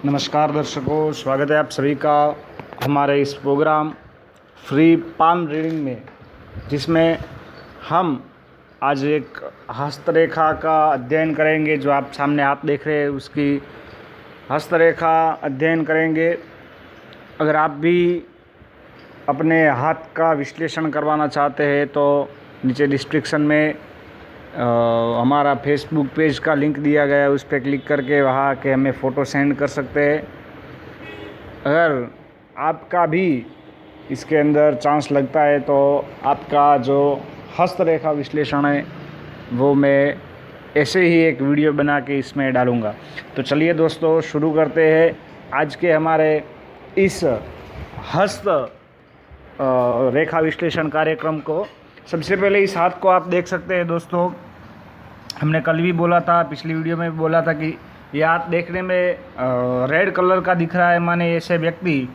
नमस्कार दर्शकों, स्वागत है आप सभी का हमारे इस प्रोग्राम फ्री पाम रीडिंग में, जिसमें हम आज एक हस्तरेखा का अध्ययन करेंगे। जो आप सामने हाथ देख रहे हैं उसकी हस्तरेखा अध्ययन करेंगे। अगर आप भी अपने हाथ का विश्लेषण करवाना चाहते हैं तो नीचे डिस्क्रिप्शन में हमारा फेसबुक पेज का लिंक दिया गया है, उस पर क्लिक करके वहाँ के हमें फ़ोटो सेंड कर सकते हैं। अगर आपका भी इसके अंदर चांस लगता है तो आपका जो हस्तरेखा विश्लेषण है वो मैं ऐसे ही एक वीडियो बना के इसमें डालूँगा। तो चलिए दोस्तों, शुरू करते हैं आज के हमारे इस हस्त रेखा विश्लेषण कार्यक्रम को। सबसे पहले इस हाथ को आप देख सकते हैं दोस्तों। हमने कल भी बोला था, पिछली वीडियो में भी बोला था कि ये हाथ देखने में रेड कलर का दिख रहा है, माने ऐसे व्यक्ति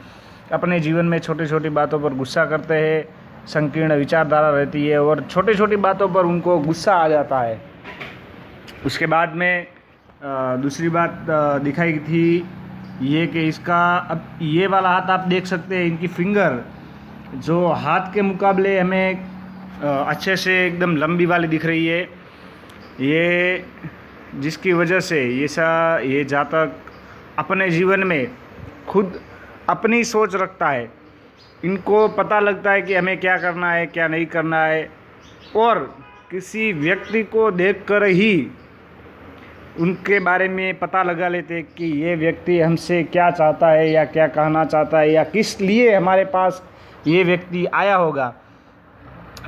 अपने जीवन में छोटी छोटी बातों पर गुस्सा करते हैं, संकीर्ण विचारधारा रहती है और छोटी छोटी बातों पर उनको गुस्सा आ जाता है। उसके बाद में दूसरी बात दिखाई थी ये कि इसका अब ये वाला हाथ आप देख सकते हैं, इनकी फिंगर जो हाथ के मुकाबले हमें अच्छे से एकदम लंबी वाली दिख रही है। ये जिसकी वजह से ये जातक अपने जीवन में खुद अपनी सोच रखता है। इनको पता लगता है कि हमें क्या करना है, क्या नहीं करना है, और किसी व्यक्ति को देखकर ही उनके बारे में पता लगा लेते कि ये व्यक्ति हमसे क्या चाहता है या क्या कहना चाहता है या किस लिए हमारे पास ये व्यक्ति आया होगा।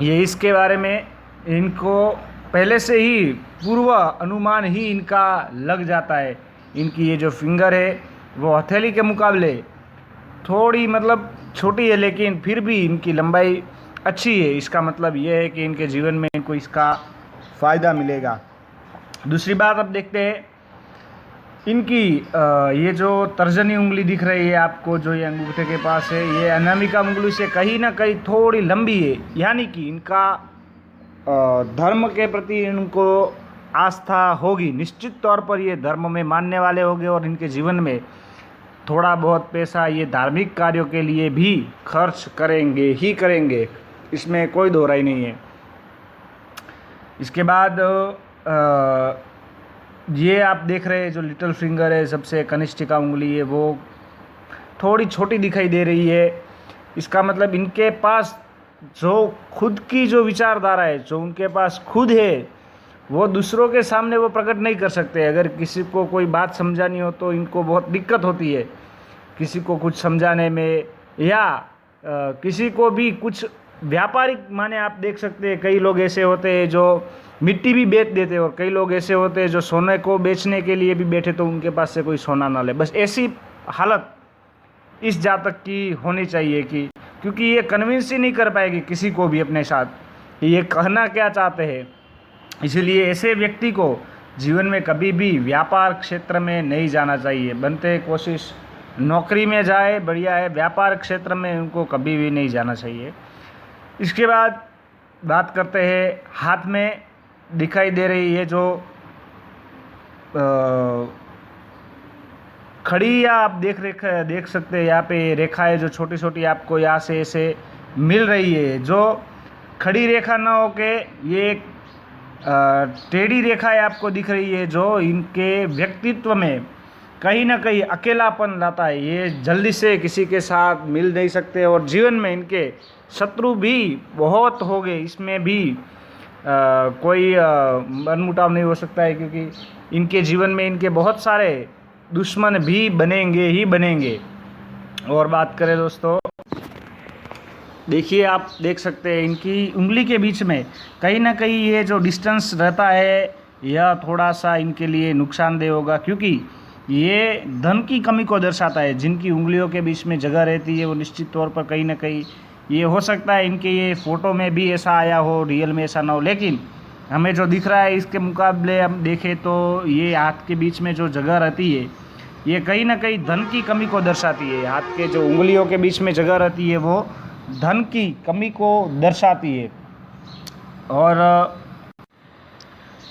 ये इसके बारे में इनको पहले से ही पूर्व अनुमान ही इनका लग जाता है। इनकी ये जो फिंगर है वो हथेली के मुकाबले थोड़ी मतलब छोटी है, लेकिन फिर भी इनकी लंबाई अच्छी है। इसका मतलब ये है कि इनके जीवन में इनको इसका फ़ायदा मिलेगा। दूसरी बात अब देखते हैं इनकी ये जो तर्जनी उंगली दिख रही है आपको, जो ये अंगूठे के पास है, ये अनामिका उंगली से कहीं ना कहीं थोड़ी लंबी है। यानी कि इनका धर्म के प्रति इनको आस्था होगी, निश्चित तौर पर ये धर्म में मानने वाले होंगे और इनके जीवन में थोड़ा बहुत पैसा ये धार्मिक कार्यों के लिए भी खर्च करेंगे ही करेंगे, इसमें कोई दो राय नहीं है। इसके बाद ये आप देख रहे हैं जो लिटिल फिंगर है, सबसे कनिष्ठिका उंगली है, वो थोड़ी छोटी दिखाई दे रही है। इसका मतलब इनके पास जो खुद की जो विचारधारा है, जो उनके पास खुद है, वो दूसरों के सामने वो प्रकट नहीं कर सकते। अगर किसी को कोई बात समझानी हो तो इनको बहुत दिक्कत होती है किसी को कुछ समझाने में, या किसी को भी कुछ व्यापारिक, माने आप देख सकते हैं कई लोग ऐसे होते हैं जो मिट्टी भी बेच देते हैं और कई लोग ऐसे होते हैं जो सोने को बेचने के लिए भी बैठे तो उनके पास से कोई सोना ना ले। बस ऐसी हालत इस जातक की होनी चाहिए कि क्योंकि ये कन्विंस ही नहीं कर पाएगी किसी को भी अपने साथ कि ये कहना क्या चाहते हैं। इसलिए ऐसे व्यक्ति को जीवन में कभी भी व्यापार क्षेत्र में नहीं जाना चाहिए। बनते कोशिश नौकरी में जाए, बढ़िया है, व्यापार क्षेत्र में उनको कभी भी नहीं जाना चाहिए। इसके बाद बात करते हैं हाथ में दिखाई दे रही है जो खड़ी, या आप देख सकते हैं यहाँ पे रेखाएं जो छोटी छोटी आपको यहाँ से ऐसे मिल रही है। जो खड़ी रेखा ना हो के ये एक टेढ़ी रेखाएं आपको दिख रही है, जो इनके व्यक्तित्व में कहीं ना कहीं अकेलापन लाता है। ये जल्दी से किसी के साथ मिल नहीं सकते और जीवन में इनके शत्रु भी बहुत हो गए, इसमें भी कोई मनमुटाव नहीं हो सकता है, क्योंकि इनके जीवन में इनके बहुत सारे दुश्मन भी बनेंगे ही बनेंगे। और बात करें दोस्तों, देखिए आप देख सकते हैं इनकी उंगली के बीच में कहीं ना कहीं ये जो डिस्टेंस रहता है यह थोड़ा सा इनके लिए नुकसानदेह होगा, क्योंकि ये धन की कमी को दर्शाता है। जिनकी उंगलियों के बीच में जगह रहती है वो निश्चित तौर पर कहीं ना कहीं, ये हो सकता है इनके ये फ़ोटो में भी ऐसा आया हो, रियल में ऐसा ना हो, लेकिन हमें जो दिख रहा है इसके मुकाबले हम देखें तो ये हाथ के बीच में जो जगह रहती है ये कहीं ना कहीं धन की कमी को दर्शाती है। हाथ के जो उंगलियों के बीच में जगह रहती है वो धन की कमी को दर्शाती है। और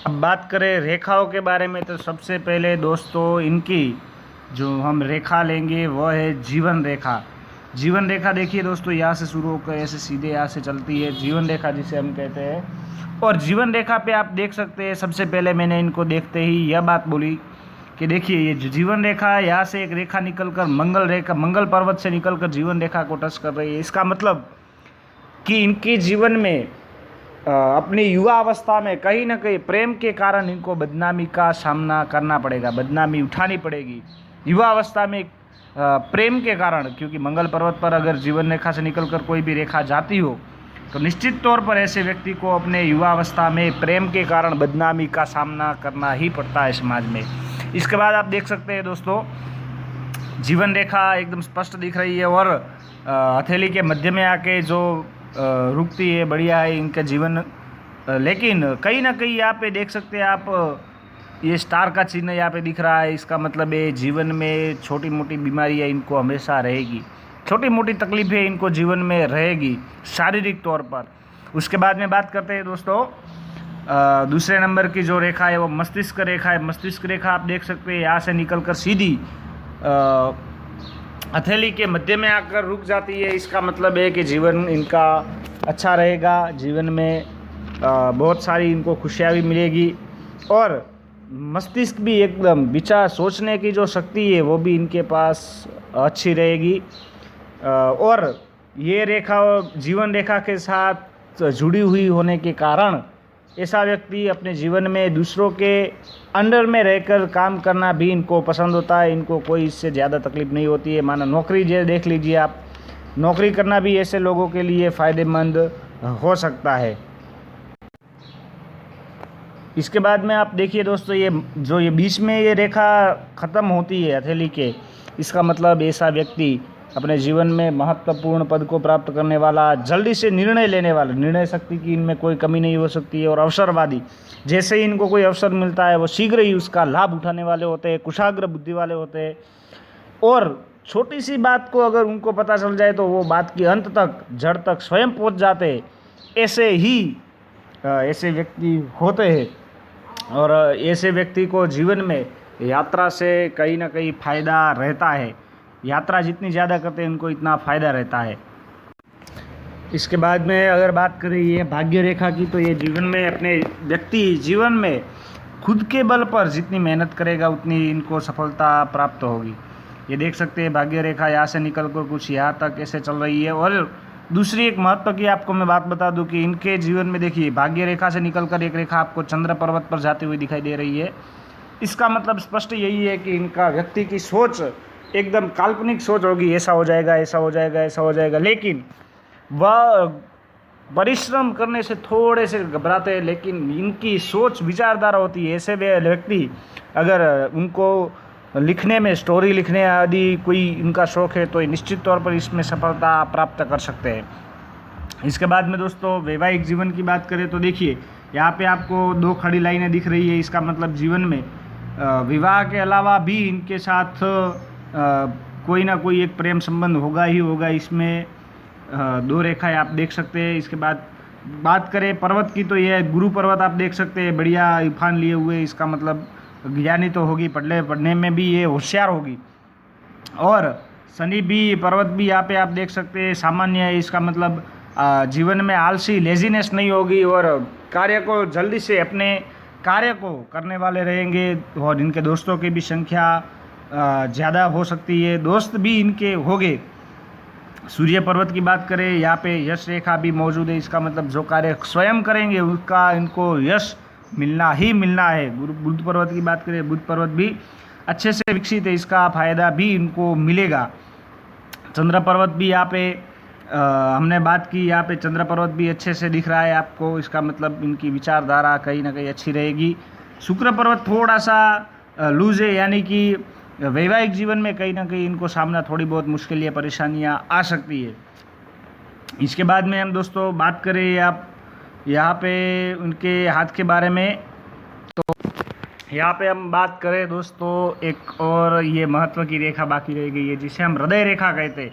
अब बात करें रेखाओं के बारे में तो सबसे पहले दोस्तों इनकी जो हम रेखा लेंगे वह है जीवन रेखा। जीवन रेखा देखिए दोस्तों, यहाँ से शुरू होकर ऐसे सीधे यहाँ से चलती है जीवन रेखा जिसे हम कहते हैं। और जीवन रेखा पे आप देख सकते हैं, सबसे पहले मैंने इनको देखते ही यह बात बोली कि देखिए ये जो जीवन रेखा है, यहाँ से एक रेखा निकलकर मंगल पर्वत से निकलकर जीवन रेखा को टच कर रही है। इसका मतलब कि इनके जीवन में अपनी युवा अवस्था में कहीं ना कहीं प्रेम के कारण इनको बदनामी का सामना करना पड़ेगा, बदनामी उठानी पड़ेगी युवा अवस्था में प्रेम के कारण। क्योंकि मंगल पर्वत पर अगर जीवन रेखा से निकलकर कोई भी रेखा जाती हो तो निश्चित तौर पर ऐसे व्यक्ति को अपने युवा अवस्था में प्रेम के कारण बदनामी का सामना करना ही पड़ता है समाज में। इसके बाद आप देख सकते हैं दोस्तों, जीवन रेखा एकदम स्पष्ट दिख रही है और हथेली के मध्य में आके जो रुकती है, बढ़िया है इनका जीवन। लेकिन कहीं ना कहीं यहाँ पे देख सकते हैं आप, ये स्टार का चिन्ह यहाँ पे दिख रहा है। इसका मतलब है जीवन में छोटी मोटी बीमारियाँ इनको हमेशा रहेगी, छोटी मोटी तकलीफ़ें इनको जीवन में रहेगी शारीरिक तौर पर। उसके बाद में बात करते हैं दोस्तों, दूसरे नंबर की जो रेखा है वो मस्तिष्क रेखा है। मस्तिष्क रेखा आप देख सकते हैं यहाँ से निकलकर सीधी हथेली के मध्य में आकर रुक जाती है। इसका मतलब है कि जीवन इनका अच्छा रहेगा, जीवन में बहुत सारी इनको खुशियाँ भी मिलेगी और मस्तिष्क भी एकदम विचार सोचने की जो शक्ति है वो भी इनके पास अच्छी रहेगी। और ये रेखा जीवन रेखा के साथ जुड़ी हुई होने के कारण ऐसा व्यक्ति अपने जीवन में दूसरों के अंडर में रहकर काम करना भी इनको पसंद होता है। इनको कोई इससे ज़्यादा तकलीफ नहीं होती है। माना नौकरी देख लीजिए आप, नौकरी करना भी ऐसे लोगों के लिए फ़ायदेमंद हो सकता है। इसके बाद में आप देखिए दोस्तों, ये बीच में ये रेखा ख़त्म होती है हथेली के, इसका मतलब ऐसा व्यक्ति अपने जीवन में महत्वपूर्ण पद को प्राप्त करने वाला, जल्दी से निर्णय लेने वाला, निर्णय शक्ति की इनमें कोई कमी नहीं हो सकती है। और अवसरवादी, जैसे ही इनको कोई अवसर मिलता है वो शीघ्र ही उसका लाभ उठाने वाले होते हैं, कुशाग्र बुद्धि वाले होते हैं। और छोटी सी बात को अगर उनको पता चल जाए तो वो बात की अंत तक, जड़ तक स्वयं पहुँच जाते हैं। ऐसे व्यक्ति होते हैं। और ऐसे व्यक्ति को जीवन में यात्रा से कहीं ना कहीं फ़ायदा रहता है। यात्रा जितनी ज़्यादा करते हैं उनको इतना फ़ायदा रहता है। इसके बाद में अगर बात करें ये भाग्य रेखा की, तो ये जीवन में अपने व्यक्ति जीवन में खुद के बल पर जितनी मेहनत करेगा उतनी इनको सफलता प्राप्त होगी। ये देख सकते हैं भाग्य रेखा यहाँ से निकल कर कुछ यहाँ तक ऐसे चल रही है। और दूसरी एक महत्व की आपको मैं बात बता दूं कि इनके जीवन में देखिए भाग्य रेखा से निकलकर एक रेखा आपको चंद्र पर्वत पर जाती हुई दिखाई दे रही है। इसका मतलब स्पष्ट यही है कि इनका व्यक्ति की सोच एकदम काल्पनिक सोच होगी, ऐसा हो जाएगा, ऐसा हो जाएगा, ऐसा हो जाएगा। लेकिन वह परिश्रम करने से थोड़े से घबराते हैं, लेकिन इनकी सोच विचारधारा होती है। ऐसे व्यक्ति अगर उनको लिखने में, स्टोरी लिखने आदि कोई इनका शौक़ है तो निश्चित तौर पर इसमें सफलता प्राप्त कर सकते हैं। इसके बाद में दोस्तों वैवाहिक जीवन की बात करें तो देखिए यहाँ पे आपको 2 खड़ी लाइनें दिख रही है। इसका मतलब जीवन में विवाह के अलावा भी इनके साथ कोई ना कोई एक प्रेम संबंध होगा ही होगा। इसमें 2 रेखाएं आप देख सकते हैं। इसके बाद बात करें पर्वत की तो यह गुरु पर्वत आप देख सकते हैं, बढ़िया इफान लिए हुए। इसका मतलब ज्ञानी तो होगी, पढ़ने में भी ये होशियार होगी। और शनि भी पर्वत भी यहाँ पे आप देख सकते हैं सामान्य है। इसका मतलब जीवन में आलसी, लेजीनेस नहीं होगी और कार्य को जल्दी से अपने कार्य को करने वाले रहेंगे। और इनके दोस्तों की भी संख्या ज़्यादा हो सकती है, दोस्त भी इनके होंगे। सूर्य पर्वत की बात करें, यहाँ पे यश रेखा भी मौजूद है। इसका मतलब जो कार्य स्वयं करेंगे उसका इनको यश मिलना ही मिलना है। बुध पर्वत की बात करें, बुध पर्वत भी अच्छे से विकसित है, इसका फ़ायदा भी इनको मिलेगा। चंद्र पर्वत भी यहाँ पे हमने बात की, यहाँ पे चंद्र पर्वत भी अच्छे से दिख रहा है आपको। इसका मतलब इनकी विचारधारा कहीं ना कहीं अच्छी रहेगी। शुक्र पर्वत थोड़ा सा लूज है, यानी कि वैवाहिक जीवन में कहीं ना कहीं इनको सामना थोड़ी बहुत मुश्किल या परेशानियाँ आ सकती है। इसके बाद में हम दोस्तों बात करें आप यहाँ पे उनके हाथ के बारे में, तो यहाँ पे हम बात करें दोस्तों एक और ये महत्व की रेखा बाकी रह गई है जिसे हम हृदय रेखा कहते हैं।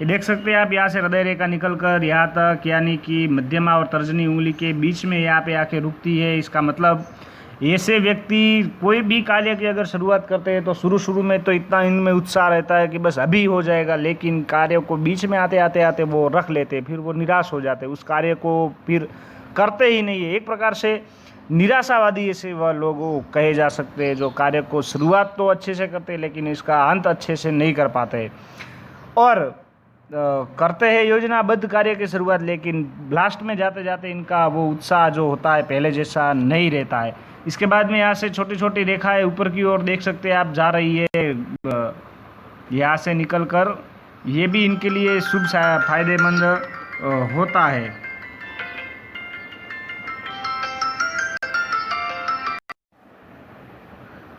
ये देख सकते हैं आप, यहाँ से हृदय रेखा निकलकर यहाँ तक, यानी कि मध्यमा और तर्जनी उंगली के बीच में यहाँ पे आके रुकती है। इसका मतलब ऐसे व्यक्ति कोई भी कार्य की अगर शुरुआत करते हैं तो शुरू में तो इतना इनमें उत्साह रहता है कि बस अभी हो जाएगा, लेकिन कार्य को बीच में आते वो रख लेते, फिर वो निराश हो जाते, उस कार्य को फिर करते ही नहीं है। एक प्रकार से निराशावादी ऐसे वह लोग कहे जा सकते हैं, जो कार्य को शुरुआत तो अच्छे से करते हैं लेकिन इसका अंत अच्छे से नहीं कर पाते, और करते हैं योजनाबद्ध कार्य की शुरुआत, लेकिन लास्ट में जाते जाते इनका वो उत्साह जो होता है पहले जैसा नहीं रहता है। इसके बाद में यहाँ से छोटी छोटी रेखाएं ऊपर की ओर देख सकते हैं आप जा रही है, यहाँ से निकल कर, ये भी इनके लिए शुभ फायदेमंद होता है।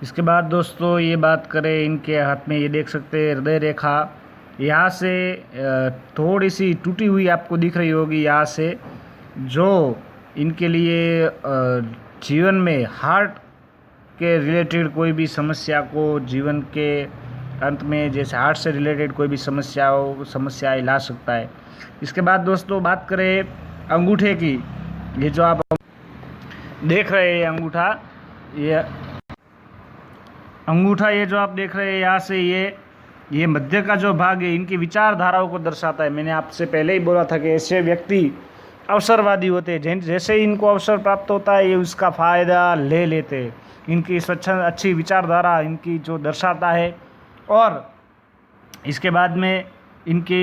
इसके बाद दोस्तों ये बात करें इनके हाथ में, ये देख सकते हैं हृदय रेखा यहाँ से थोड़ी सी टूटी हुई आपको दिख रही होगी यहाँ से, जो इनके लिए जीवन में हार्ट के रिलेटेड कोई भी समस्या को जीवन के अंत में, जैसे हार्ट से रिलेटेड कोई भी समस्याएं ला सकता है। इसके बाद दोस्तों बात करें अंगूठे की, ये जो आप देख रहे हैं अंगूठा ये जो आप देख रहे हैं यहाँ से, ये मध्य का जो भाग है इनकी विचारधाराओं को दर्शाता है। मैंने आपसे पहले ही बोला था कि ऐसे व्यक्ति अवसरवादी होते हैं, जैसे ही इनको अवसर प्राप्त होता है ये उसका फ़ायदा ले लेते हैं। इनकी स्वच्छंद अच्छी विचारधारा इनकी जो दर्शाता है। और इसके बाद में इनके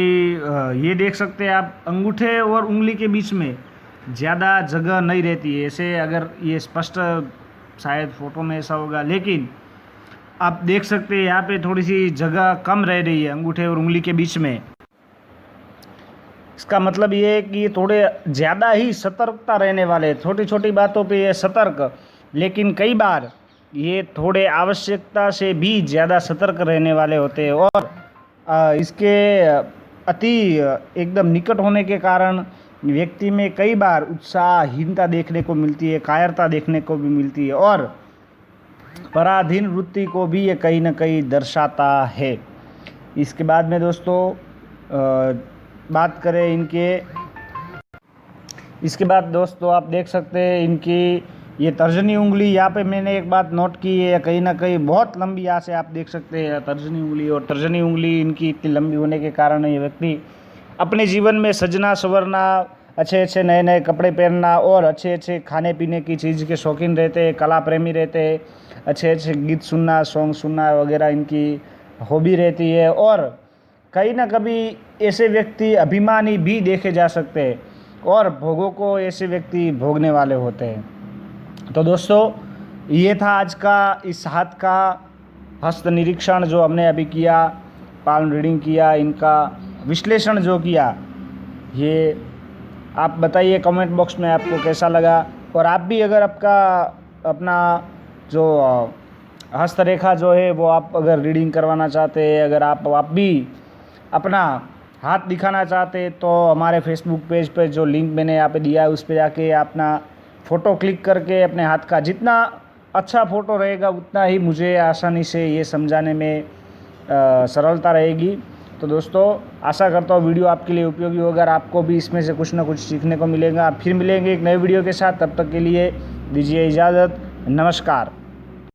ये देख सकते हैं आप, अंगूठे और उंगली के बीच में ज़्यादा जगह नहीं रहती है। ऐसे अगर ये स्पष्ट शायद फ़ोटो में ऐसा होगा, लेकिन आप देख सकते हैं यहाँ पे थोड़ी सी जगह कम रह रही है अंगूठे और उंगली के बीच में। इसका मतलब ये है कि ये थोड़े ज़्यादा ही सतर्कता रहने वाले, छोटी छोटी बातों पे ये सतर्क, लेकिन कई बार ये थोड़े आवश्यकता से भी ज़्यादा सतर्क रहने वाले होते हैं। और इसके अति एकदम निकट होने के कारण व्यक्ति में कई बार उत्साहहीनता देखने को मिलती है, कायरता देखने को भी मिलती है, और पराधीन वृत्ति को भी ये कहीं ना कहीं दर्शाता है। इसके बाद में दोस्तों बात करें इसके बाद दोस्तों आप देख सकते हैं इनकी ये तर्जनी उंगली, यहाँ पे मैंने एक बात नोट की है, कहीं ना कहीं बहुत लंबी, यहाँ से आप देख सकते हैं तर्जनी उंगली, और तर्जनी उंगली इनकी इतनी लंबी होने के कारण ये व्यक्ति अपने जीवन में सजना संवरना, अच्छे नए नए कपड़े पहनना और अच्छे खाने पीने की चीज़ के शौकीन रहते हैं, कला प्रेमी रहते हैं, अच्छे गीत सुनना, सॉन्ग सुनना वगैरह इनकी हॉबी रहती है। और कहीं ना कभी ऐसे व्यक्ति अभिमानी भी देखे जा सकते हैं, और भोगों को ऐसे व्यक्ति भोगने वाले होते हैं। तो दोस्तों ये था आज का इस हाथ का हस्त निरीक्षण जो हमने अभी किया, पाल्म रीडिंग किया, इनका विश्लेषण जो किया, ये आप बताइए कमेंट बॉक्स में आपको कैसा लगा। और आप भी अगर अपना जो हस्तरेखा जो है वो आप अगर रीडिंग करवाना चाहते हैं, अगर आप भी अपना हाथ दिखाना चाहते हैं, तो हमारे फेसबुक पेज पर जो लिंक मैंने यहाँ पे दिया है उस पर जाके अपना फ़ोटो क्लिक करके अपने हाथ का जितना अच्छा फ़ोटो रहेगा उतना ही मुझे आसानी से ये समझाने में सरलता रहेगी। तो दोस्तों आशा करता हूँ वीडियो आपके लिए उपयोगी होगा, और आपको भी इसमें से कुछ ना कुछ सीखने को मिलेगा। फिर मिलेंगे एक नए वीडियो के साथ, तब तक के लिए दीजिए इजाज़त, नमस्कार।